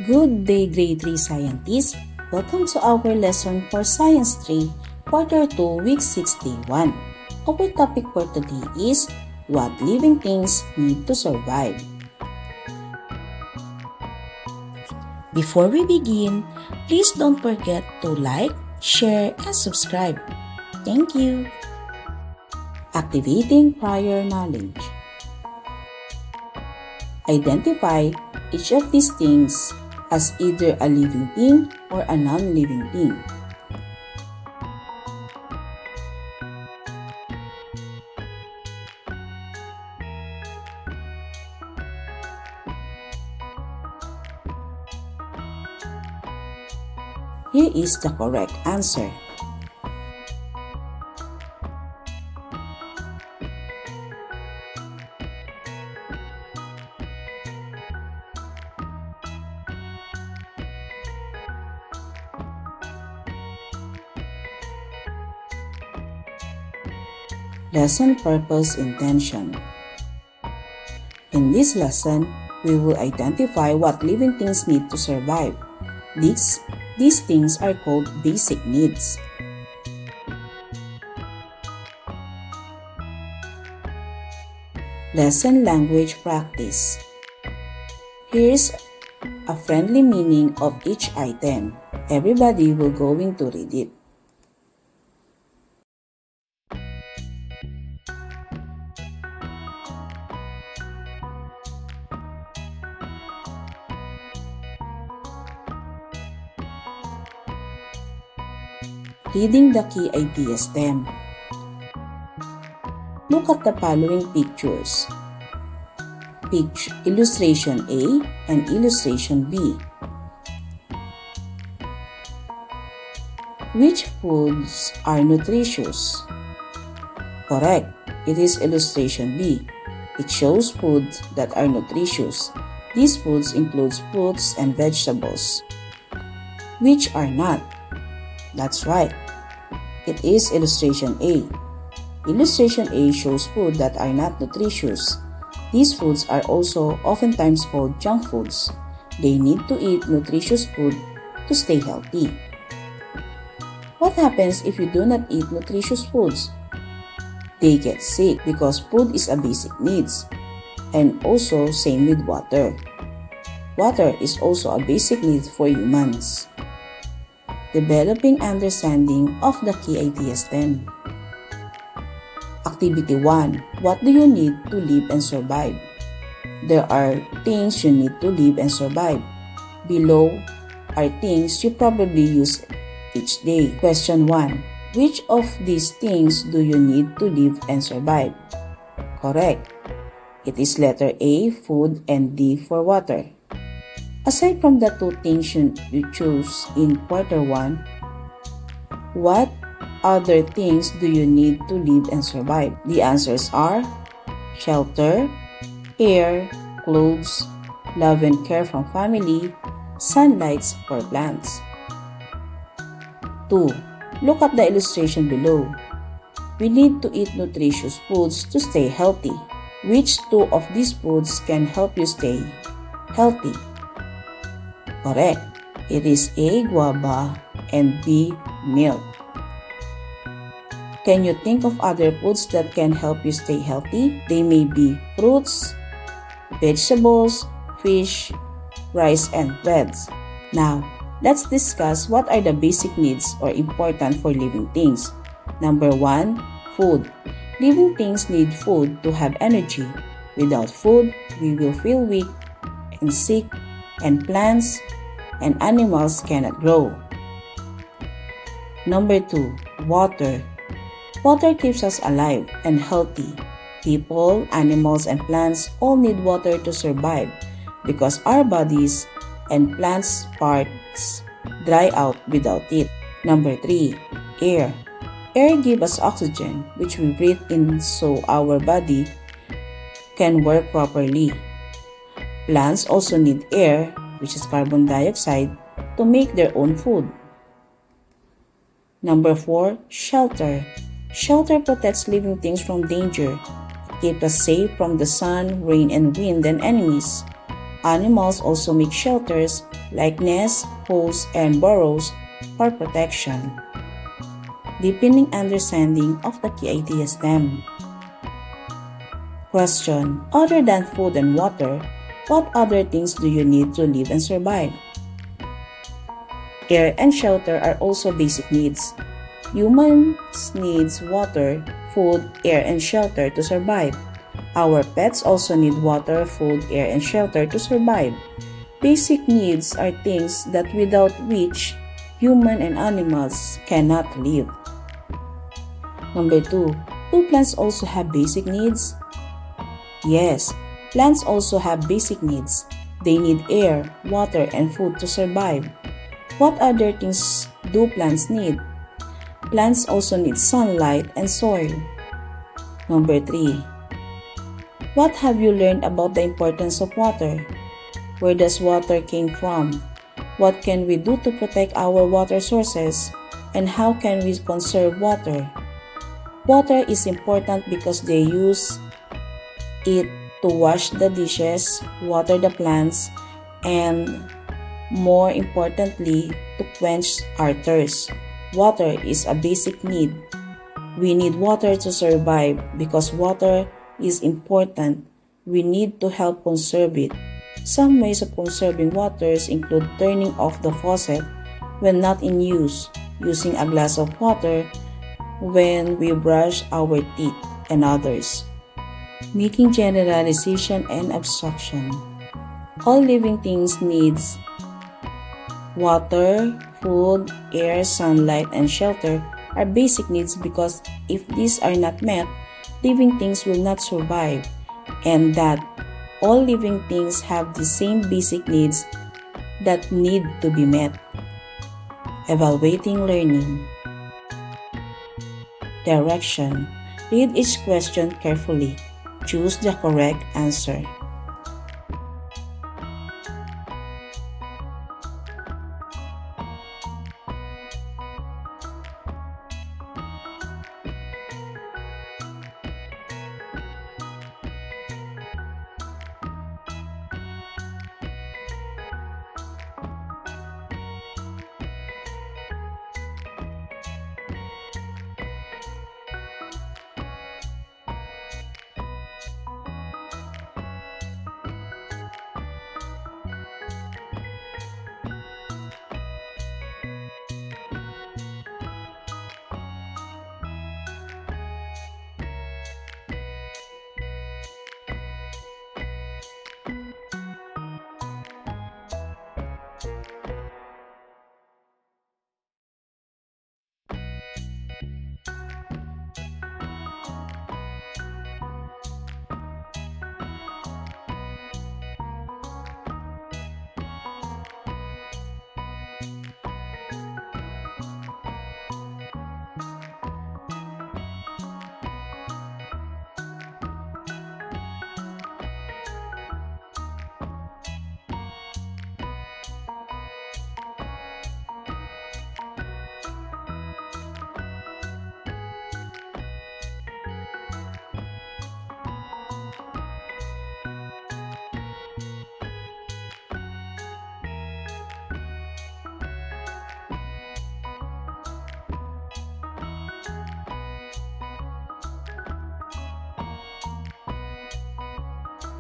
Good day, Grade 3 Scientists! Welcome to our lesson for Science 3, Quarter 2, Week 6, Day 1. Our topic for today is what living things need to survive. Before we begin, please don't forget to like, share, and subscribe. Thank you! Activating prior knowledge. Identify each of these things as either a living thing or a non-living thing. Here is the correct answer. Lesson Purpose Intention. In this lesson, we will identify what living things need to survive. These things are called basic needs. Lesson Language Practice. Here's a friendly meaning of each item. Everybody will going to read it. Reading the key idea stem. Look at the following pictures. Illustration A and Illustration B. Which foods are nutritious? Correct. It is Illustration B. It shows foods that are nutritious. These foods include fruits and vegetables. Which are not? That's right. It is Illustration A. Illustration A shows food that are not nutritious. These foods are also oftentimes called junk foods. They need to eat nutritious food to stay healthy. What happens if you do not eat nutritious foods? They get sick because food is a basic needs. And also same with water. Water is also a basic need for humans. Developing understanding of the key idea stem. Activity 1. What do you need to live and survive? There are things you need to live and survive. Below are things you probably use each day. Question 1. Which of these things do you need to live and survive? Correct. It is letter A, food, and D for water. Aside from the two things you choose in Quarter 1, what other things do you need to live and survive? The answers are shelter, air, clothes, love and care from family, sunlight for plants. 2. Look at the illustration below. We need to eat nutritious foods to stay healthy. Which two of these foods can help you stay healthy? Correct. It is A, guava, and B, milk. Can you think of other foods that can help you stay healthy? They may be fruits, vegetables, fish, rice, and breads. Now, let's discuss what are the basic needs or important for living things. Number 1, food. Living things need food to have energy. Without food, we will feel weak and sick, and plants and animals cannot grow. Number 2, water. Water keeps us alive and healthy. People, animals, and plants all need water to survive because our bodies and plants' parts dry out without it. Number 3, air. Air gives us oxygen, which we breathe in so our body can work properly. Plants also need air, which is carbon dioxide, to make their own food. Number 4, shelter. Shelter protects living things from danger. It keeps us safe from the sun, rain, and wind and enemies. Animals also make shelters like nests, holes, and burrows for protection. Deepening understanding of the key idea STEM. Question: other than food and water, what other things do you need to live and survive? Air and shelter are also basic needs. Humans need water, food, air, and shelter to survive. Our pets also need water, food, air, and shelter to survive. Basic needs are things that without which human and animals cannot live. Number 2. Do plants also have basic needs? Yes, plants also have basic needs. They need air, water, and food to survive. What other things do plants need? Plants also need sunlight and soil. Number 3. What have you learned about the importance of water? Where does water came from? What can we do to protect our water sources? And how can we conserve water? Water is important because they use it to wash the dishes, water the plants, and more importantly, to quench our thirst. Water is a basic need. We need water to survive because water is important. We need to help conserve it. Some ways of conserving waters include turning off the faucet when not in use, using a glass of water when we brush our teeth, and others. Making generalization and abstraction. All living things needs water, food, air, sunlight, and shelter are basic needs because if these are not met, living things will not survive, and that all living things have the same basic needs that need to be met. Evaluating learning. Direction. Read each question carefully. Choose the correct answer.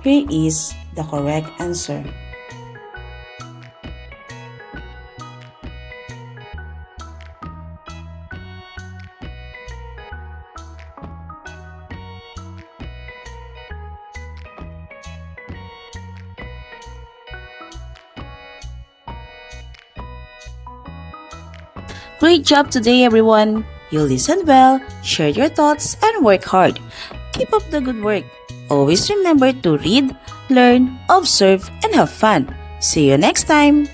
Here is the correct answer. Great job today, everyone! You listened well, shared your thoughts, and worked hard. Keep up the good work. Always remember to read, learn, observe, and have fun. See you next time!